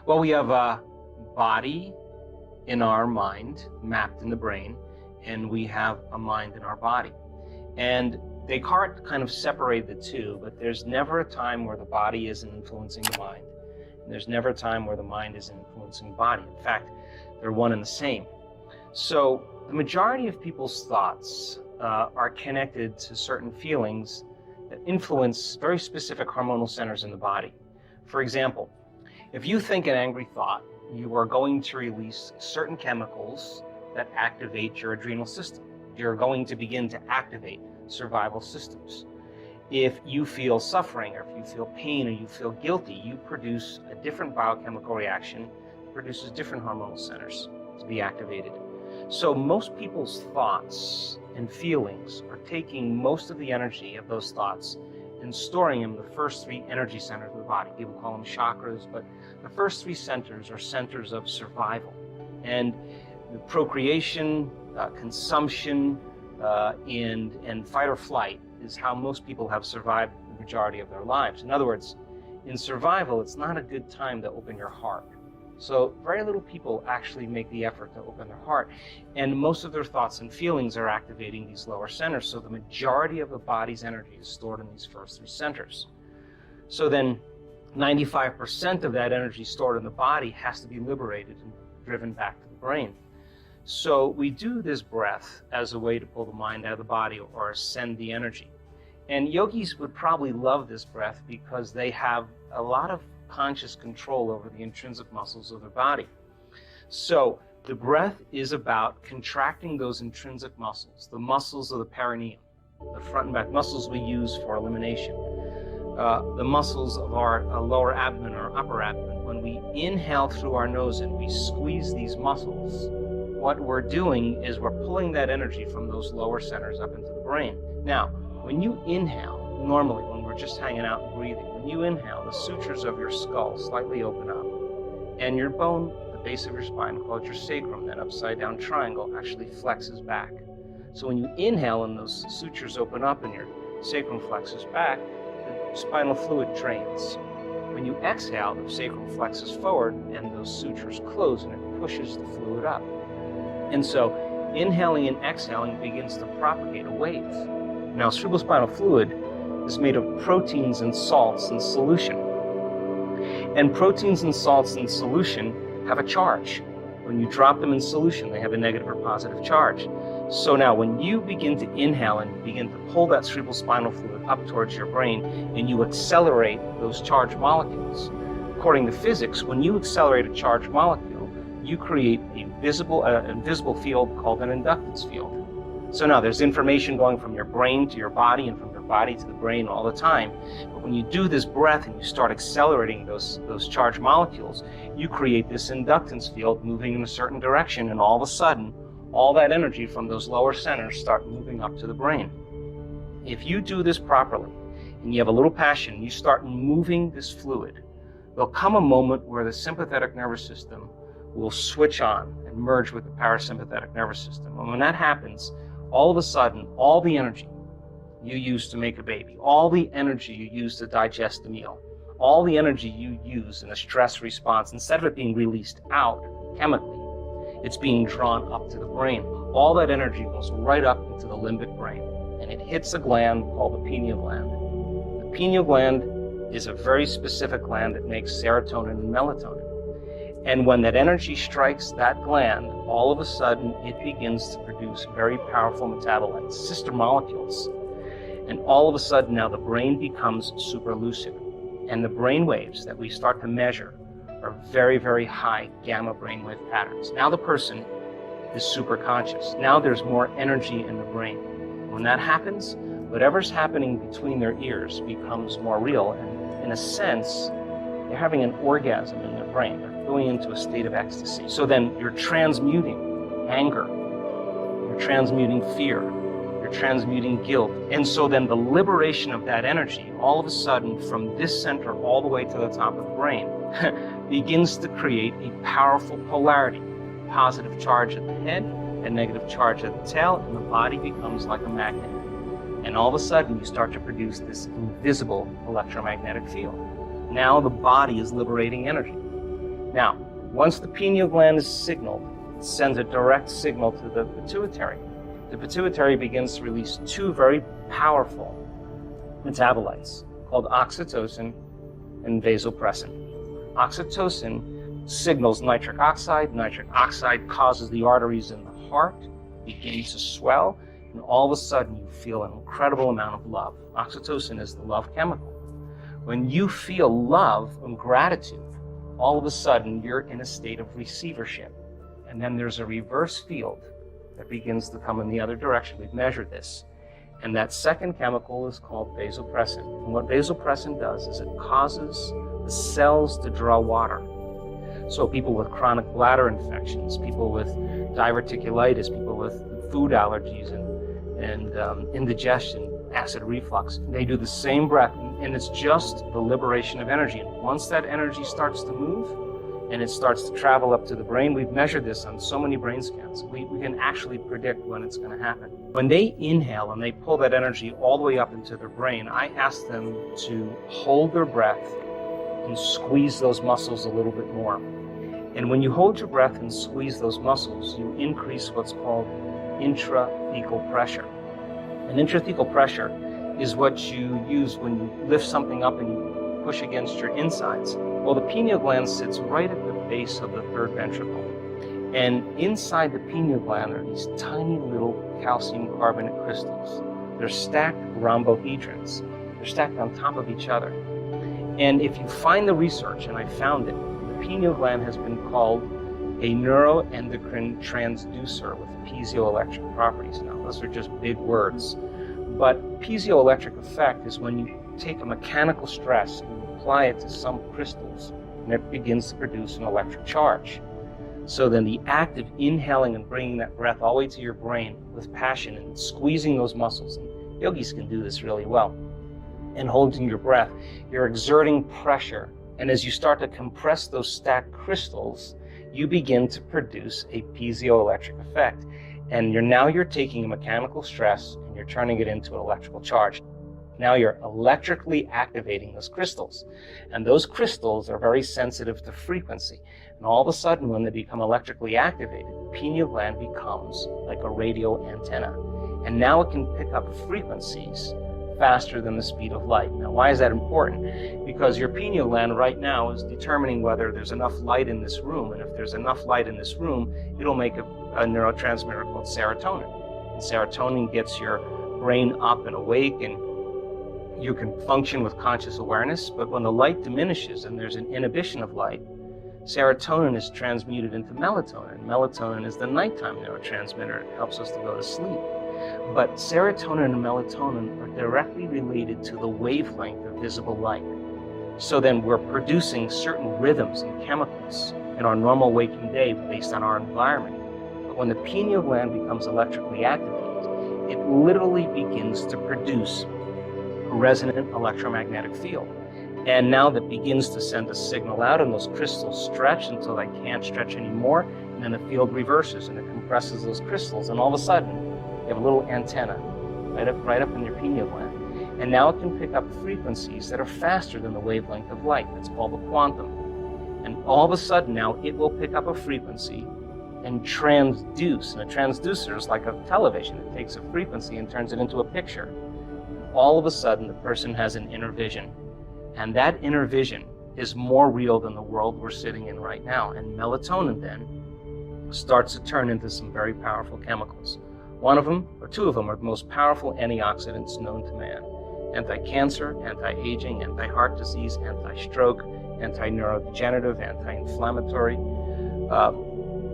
Well, we have a body in our mind, mapped in the brain, and we have a mind in our body. And Descartes kind of separated the two, but there's never a time where the body isn't influencing the mind. And there's never a time where the mind isn't influencing the body. In fact, they're one and the same. So the majority of people's thoughts are connected to certain feelings that influence very specific hormonal centers in the body. For example, if you think an angry thought, you are going to release certain chemicals that activate your adrenal system. You're going to begin to activate survival systems. If you feel suffering, or if you feel pain, or you feel guilty, you produce a different biochemical reaction, produces different hormonal centers to be activated. So most people's thoughts and feelings are taking most of the energy of those thoughts and storing them in the first three energy centers of the body. People call them chakras, but the first three centers are centers of survival. And the procreation, consumption, and fight or flight is how most people have survived the majority of their lives. In other words, in survival, it's not a good time to open your heart. So very little people actually make the effort to open their heart. And most of their thoughts and feelings are activating these lower centers. So the majority of the body's energy is stored in these first three centers. So then 95% of that energy stored in the body has to be liberated and driven back to the brain. So we do this breath as a way to pull the mind out of the body or send the energy. And yogis would probably love this breath because they have a lot of conscious control over the intrinsic muscles of their body. So the breath is about contracting those intrinsic muscles, the muscles of the perineum, the front and back muscles we use for elimination, the muscles of our lower abdomen or upper abdomen. When we inhale through our nose and we squeeze these muscles, what we're doing is we're pulling that energy from those lower centers up into the brain. Now, when you inhale, normally when we're just hanging out and breathing, when you inhale, the sutures of your skull slightly open up, and your bone, the base of your spine, called your sacrum, that upside down triangle, actually flexes back. So when you inhale and those sutures open up and your sacrum flexes back, the spinal fluid drains. When you exhale, the sacrum flexes forward and those sutures close and it pushes the fluid up. And so inhaling and exhaling begins to propagate a wave. Now, cerebrospinal fluid is made of proteins and salts in solution. And proteins and salts in solution have a charge. When you drop them in solution, they have a negative or positive charge. So now when you begin to inhale and begin to pull that cerebrospinal fluid up towards your brain and you accelerate those charged molecules, according to physics, when you accelerate a charged molecule, you create a invisible field called an inductance field. So now there's information going from your brain to your body and from your body to the brain all the time. But when you do this breath and you start accelerating those charged molecules, you create this inductance field moving in a certain direction, and all of a sudden, all that energy from those lower centers start moving up to the brain. If you do this properly and you have a little passion, you start moving this fluid, there'll come a moment where the sympathetic nervous system will switch on and merge with the parasympathetic nervous system. And when that happens, all of a sudden, all the energy you use to make a baby, all the energy you use to digest the meal, all the energy you use in a stress response, instead of it being released out chemically, it's being drawn up to the brain. All that energy goes right up into the limbic brain, and it hits a gland called the pineal gland. The pineal gland is a very specific gland that makes serotonin and melatonin. And when that energy strikes that gland, all of a sudden it begins to produce very powerful metabolites, sister molecules. And all of a sudden now the brain becomes super lucid. And the brain waves that we start to measure are very, very high gamma brainwave patterns. Now the person is super conscious. Now there's more energy in the brain. When that happens, whatever's happening between their ears becomes more real. And in a sense, they're having an orgasm in their brain. They're going into a state of ecstasy. So then you're transmuting anger, you're transmuting fear, you're transmuting guilt. And so then the liberation of that energy, all of a sudden from this center all the way to the top of the brain, begins to create a powerful polarity. Positive charge at the head and negative charge at the tail, and the body becomes like a magnet. And all of a sudden you start to produce this invisible electromagnetic field. Now the body is liberating energy. Now, once the pineal gland is signaled, it sends a direct signal to the pituitary. The pituitary begins to release two very powerful metabolites called oxytocin and vasopressin. Oxytocin signals nitric oxide. Nitric oxide causes the arteries in the heart begin to swell, and all of a sudden you feel an incredible amount of love. Oxytocin is the love chemical. When you feel love and gratitude, all of a sudden you're in a state of receivership. And then there's a reverse field that begins to come in the other direction. We've measured this. And that second chemical is called vasopressin. And what vasopressin does is it causes the cells to draw water. So people with chronic bladder infections, people with diverticulitis, people with food allergies and indigestion, acid reflux, they do the same breath, and it's just the liberation of energy. And once that energy starts to move and it starts to travel up to the brain, we've measured this on so many brain scans, we can actually predict when it's going to happen. When they inhale and they pull that energy all the way up into their brain, I ask them to hold their breath and squeeze those muscles a little bit more. And when you hold your breath and squeeze those muscles, you increase what's called intrathecal pressure. And intrathecal pressure is what you use when you lift something up and you push against your insides. Well, the pineal gland sits right at the base of the third ventricle. And inside the pineal gland are these tiny little calcium carbonate crystals. They're stacked rhombohedrons. They're stacked on top of each other. And if you find the research, and I found it, the pineal gland has been called a neuroendocrine transducer with piezoelectric properties. Now, those are just big words. But piezoelectric effect is when you take a mechanical stress and apply it to some crystals, and it begins to produce an electric charge. So then the act of inhaling and bringing that breath all the way to your brain with passion and squeezing those muscles, and yogis can do this really well, and holding your breath, you're exerting pressure. And as you start to compress those stacked crystals, you begin to produce a piezoelectric effect. And you're taking a mechanical stress and you're turning it into an electrical charge. Now you're electrically activating those crystals. And those crystals are very sensitive to frequency. And all of a sudden, when they become electrically activated, the pineal gland becomes like a radio antenna. And now it can pick up frequencies faster than the speed of light. Now, why is that important? Because your pineal gland right now is determining whether there's enough light in this room. And if there's enough light in this room, it'll make a neurotransmitter called serotonin. And serotonin gets your brain up and awake, and you can function with conscious awareness. But when the light diminishes and there's an inhibition of light, serotonin is transmuted into melatonin. Melatonin is the nighttime neurotransmitter. It helps us to go to sleep. But serotonin and melatonin are directly related to the wavelength of visible light. So then we're producing certain rhythms and chemicals in our normal waking day based on our environment. But when the pineal gland becomes electrically activated, it literally begins to produce a resonant electromagnetic field. And now that begins to send a signal out, and those crystals stretch until they can't stretch anymore, and then the field reverses and it compresses those crystals, and all of a sudden you have a little antenna right up in your pineal gland. And now it can pick up frequencies that are faster than the wavelength of light. That's called the quantum. And all of a sudden now it will pick up a frequency and transduce. And a transducer is like a television. It takes a frequency and turns it into a picture. All of a sudden the person has an inner vision. And that inner vision is more real than the world we're sitting in right now. And melatonin then starts to turn into some very powerful chemicals. One of them, or two of them, are the most powerful antioxidants known to man. Anti-cancer, anti-aging, anti-heart disease, anti-stroke, anti-neurodegenerative, anti-inflammatory.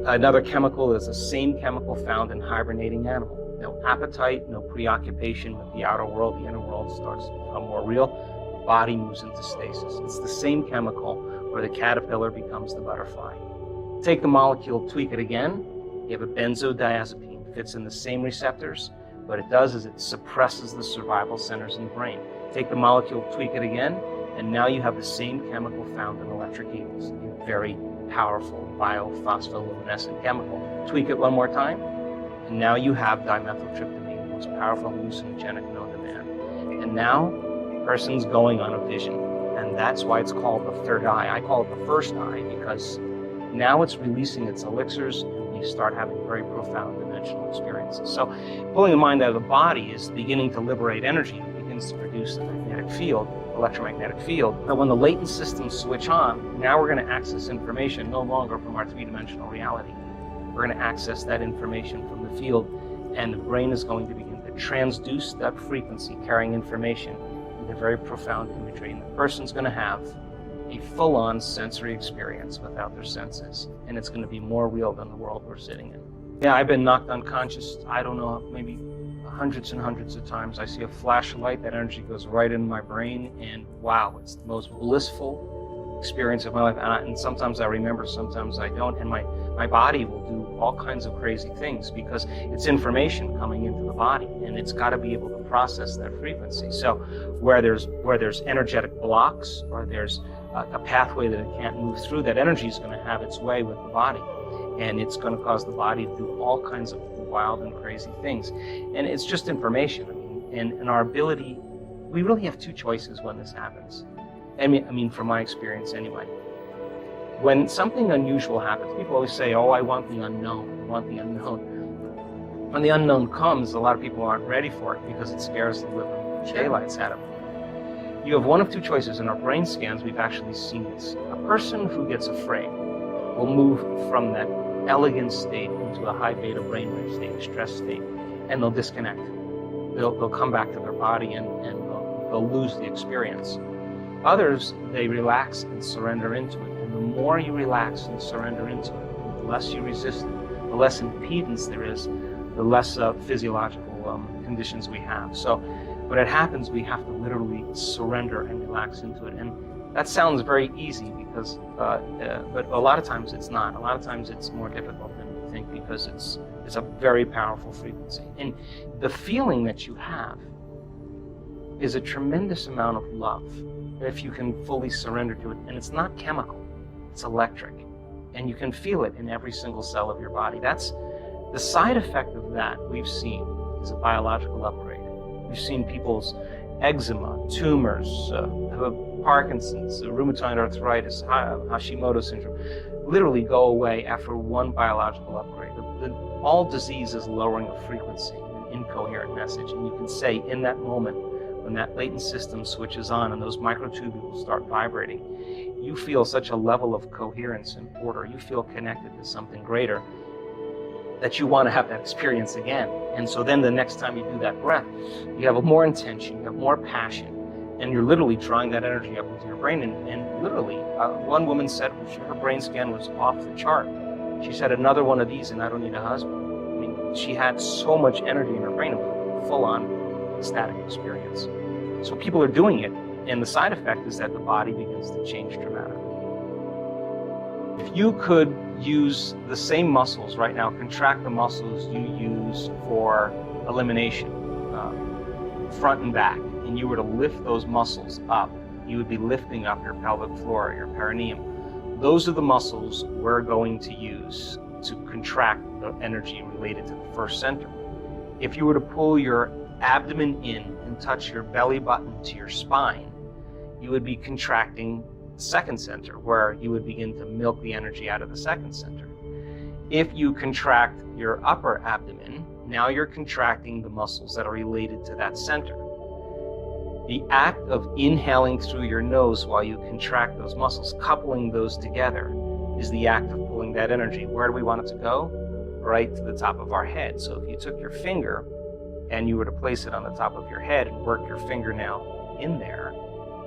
Another chemical is the same chemical found in hibernating animal. No appetite, no preoccupation with the outer world. The inner world starts to become more real. The body moves into stasis. It's the same chemical where the caterpillar becomes the butterfly. Take the molecule, tweak it again. You have a benzodiazepine. Fits in the same receptors. What it does is it suppresses the survival centers in the brain. Take the molecule, tweak it again, and now you have the same chemical found in electric eagles, a very powerful biophospholluminescent chemical. Tweak it one more time, and now you have dimethyltryptamine, the most powerful hallucinogenic known to man. And now, the person's going on a vision. And that's why it's called the third eye. I call it the first eye because now it's releasing its elixirs and we start having very profound dimensional experiences. So pulling the mind out of the body is beginning to liberate energy. It begins to produce a magnetic field, electromagnetic field. But when the latent systems switch on, now we're going to access information no longer from our three-dimensional reality. We're going to access that information from the field, and the brain is going to begin to transduce that frequency carrying information into very profound imagery, and the person's going to have a full-on sensory experience without their senses, and it's going to be more real than the world we're sitting in. Yeah, I've been knocked unconscious, I don't know, maybe hundreds and hundreds of times. I see a flash of light, that energy goes right into my brain, and wow, it's the most blissful experience of my life. And sometimes I remember, sometimes I don't, and my body will do all kinds of crazy things because it's information coming into the body, and it's got to be able to process that frequency. So where there's energetic blocks, or there's a pathway that it can't move through, that energy is going to have its way with the body, and it's going to cause the body to do all kinds of wild and crazy things. And it's just information. I mean, and our ability, we really have two choices when this happens. I mean, from my experience anyway. When something unusual happens, people always say, oh, I want the unknown, I want the unknown. When the unknown comes, a lot of people aren't ready for it because it scares the living daylights out of them. You have one of two choices. In our brain scans, we've actually seen this. A person who gets afraid will move from that elegant state into a high beta brainwave state, a stress state, and they'll disconnect. They'll come back to their body and they'll lose the experience. Others, they relax and surrender into it. And the more you relax and surrender into it, the less you resist it, the less impedance there is, the less physiological conditions we have. So when it happens, we have to literally surrender and relax into it. And that sounds very easy because, but a lot of times it's not. A lot of times it's more difficult than you think because it's a very powerful frequency. And the feeling that you have is a tremendous amount of love if you can fully surrender to it. And it's not chemical, it's electric. And you can feel it in every single cell of your body. That's the side effect of that we've seen is a biological upgrade. We've seen people's eczema, tumors, Parkinson's, rheumatoid arthritis, Hashimoto syndrome, literally go away after one biological upgrade. All disease is lowering a frequency, an incoherent message, and you can say in that moment, when that latent system switches on and those microtubules start vibrating, you feel such a level of coherence and order. You feel connected to something greater that you want to have that experience again. And so then the next time you do that breath, you have more intention, you have more passion, and you're literally drawing that energy up into your brain. And literally, one woman said her brain scan was off the chart. She said, another one of these and I don't need a husband. I mean, she had so much energy in her brain, it was a full-on ecstatic experience. So people are doing it, and the side effect is that the body begins to change dramatically. If you could use the same muscles right now, contract the muscles you use for elimination, front and back, and you were to lift those muscles up, you would be lifting up your pelvic floor, your perineum. Those are the muscles we're going to use to contract the energy related to the first center. If you were to pull your abdomen in and touch your belly button to your spine, you would be contracting the second center, where you would begin to milk the energy out of the second center. If you contract your upper abdomen, now you're contracting the muscles that are related to that center. The act of inhaling through your nose while you contract those muscles, coupling those together, is the act of pulling that energy. Where do we want it to go? Right to the top of our head. So if you took your finger and you were to place it on the top of your head and work your fingernail in there,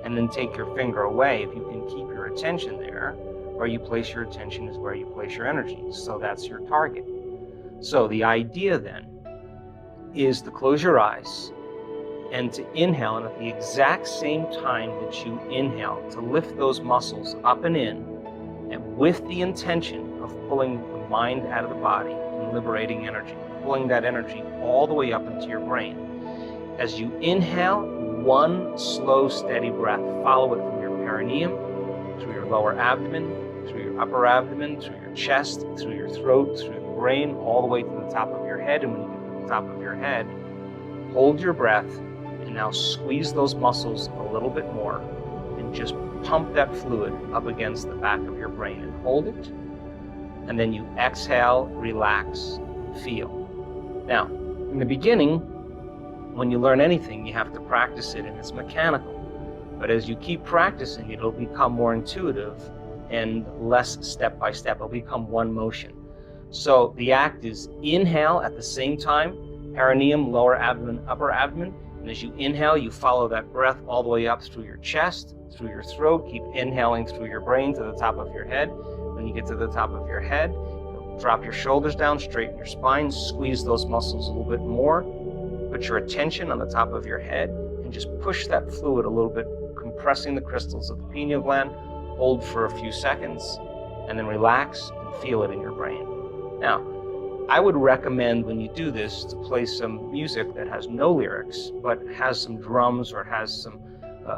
and then take your finger away, if you can keep your attention there, where you place your attention is where you place your energy. So that's your target. So the idea then is to close your eyes and to inhale, and at the exact same time that you inhale, to lift those muscles up and in, and with the intention of pulling the mind out of the body and liberating energy, pulling that energy all the way up into your brain. As you inhale, one slow, steady breath. Follow it from your perineum, through your lower abdomen, through your upper abdomen, through your chest, through your throat, through the brain, all the way to the top of your head. And when you get to the top of your head, hold your breath, and now squeeze those muscles a little bit more and just pump that fluid up against the back of your brain and hold it. And then you exhale, relax, feel. Now, in the beginning, when you learn anything, you have to practice it and it's mechanical. But as you keep practicing, it'll become more intuitive and less step by step. It'll become one motion. So the act is inhale at the same time, perineum, lower abdomen, upper abdomen. And as you inhale, you follow that breath all the way up through your chest, through your throat. Keep inhaling through your brain to the top of your head. When you get to the top of your head, drop your shoulders down, straighten your spine, squeeze those muscles a little bit more. Put your attention on the top of your head and just push that fluid a little bit, compressing the crystals of the pineal gland. Hold for a few seconds and then relax and feel it in your brain. Now, I would recommend when you do this to play some music that has no lyrics, but has some drums or has some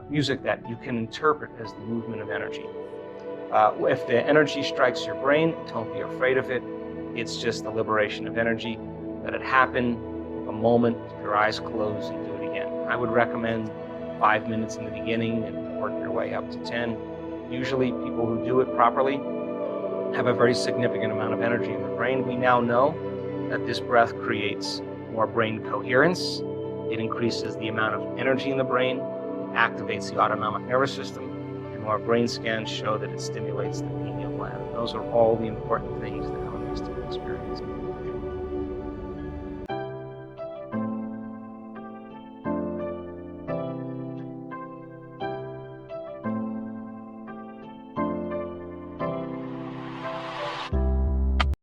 music that you can interpret as the movement of energy. If the energy strikes your brain, don't be afraid of it. It's just the liberation of energy. Let it happen. A moment, keep your eyes closed and do it again. I would recommend 5 minutes in the beginning and work your way up to 10. Usually people who do it properly have a very significant amount of energy in the brain. We now know that this breath creates more brain coherence. It increases the amount of energy in the brain. It activates the autonomic nervous system. And our brain scans show that it stimulates the pineal gland. Those are all the important things that